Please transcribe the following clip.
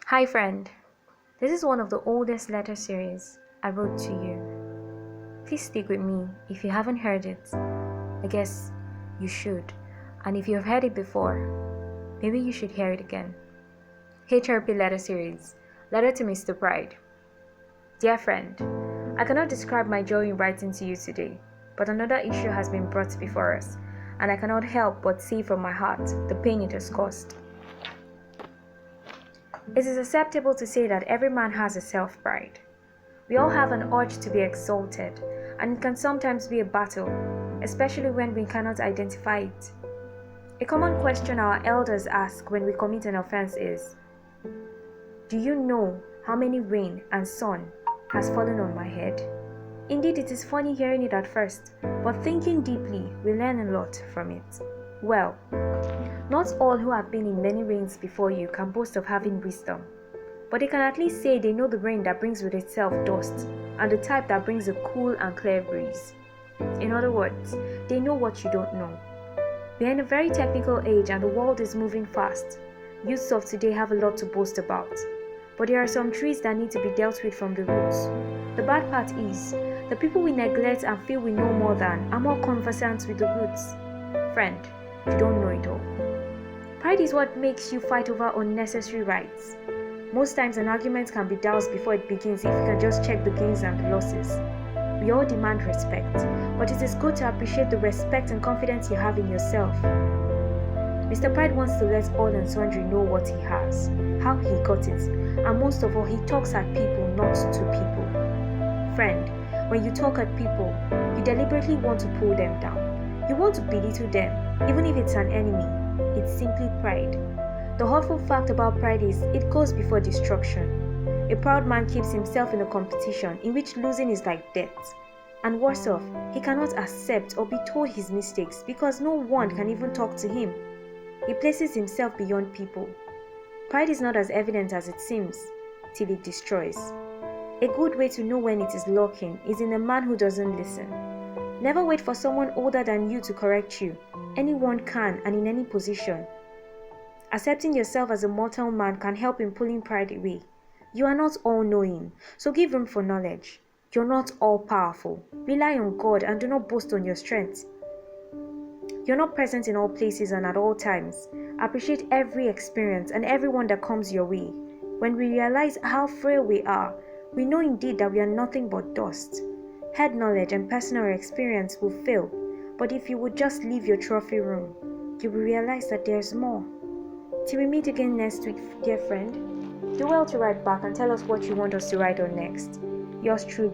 Hi friend, this is one of the oldest letter series I wrote to you. Please stick with me if you haven't heard it. I guess you should, and if you have heard it before, maybe you should hear it again. HRP letter series, letter to Mr. Pride. Dear friend, I cannot describe my joy in writing to you today, but another issue has been brought before us, and I cannot help but see from my heart the pain it has caused. It is acceptable to say that every man has a self-pride. We all have an urge to be exalted, and it can sometimes be a battle, especially when we cannot identify it. A common question our elders ask when we commit an offense is, "Do you know how many rain and sun has fallen on my head?" Indeed, it is funny hearing it at first, but thinking deeply, we learn a lot from it. Well, not all who have been in many rains before you can boast of having wisdom, but they can at least say they know the rain that brings with itself dust and the type that brings a cool and clear breeze. In other words, they know what you don't know. We are in a very technical age and the world is moving fast. Youths of today have a lot to boast about, but there are some trees that need to be dealt with from the roots. The bad part is, the people we neglect and feel we know more than are more conversant with the roots. Friend, you don't know it all. Pride is what makes you fight over unnecessary rights. Most times an argument can be doused before it begins if you can just check the gains and the losses. We all demand respect, but it is good to appreciate the respect and confidence you have in yourself. Mr. Pride wants to let all and sundry know what he has, how he got it, and most of all, he talks at people, not to people. Friend, when you talk at people, you deliberately want to pull them down. You want to belittle them, even if it's an enemy. It's simply pride. The hurtful fact about pride is it goes before destruction. A proud man keeps himself in a competition in which losing is like death. And worse off, he cannot accept or be told his mistakes because no one can even talk to him. He places himself beyond people. Pride is not as evident as it seems, till it destroys. A good way to know when it is lurking is in a man who doesn't listen. Never wait for someone older than you to correct you. Anyone can and in any position. Accepting yourself as a mortal man can help in pulling pride away. You are not all-knowing, so give room for knowledge. You're not all-powerful. Rely on God and do not boast on your strength. You're not present in all places and at all times. Appreciate every experience and everyone that comes your way. When we realize how frail we are, we know indeed that we are nothing but dust. Head knowledge and personal experience will fail, but if you would just leave your trophy room, you will realize that there's more. Till we meet again next week, dear friend, do well to write back and tell us what you want us to write on next. Yours truly,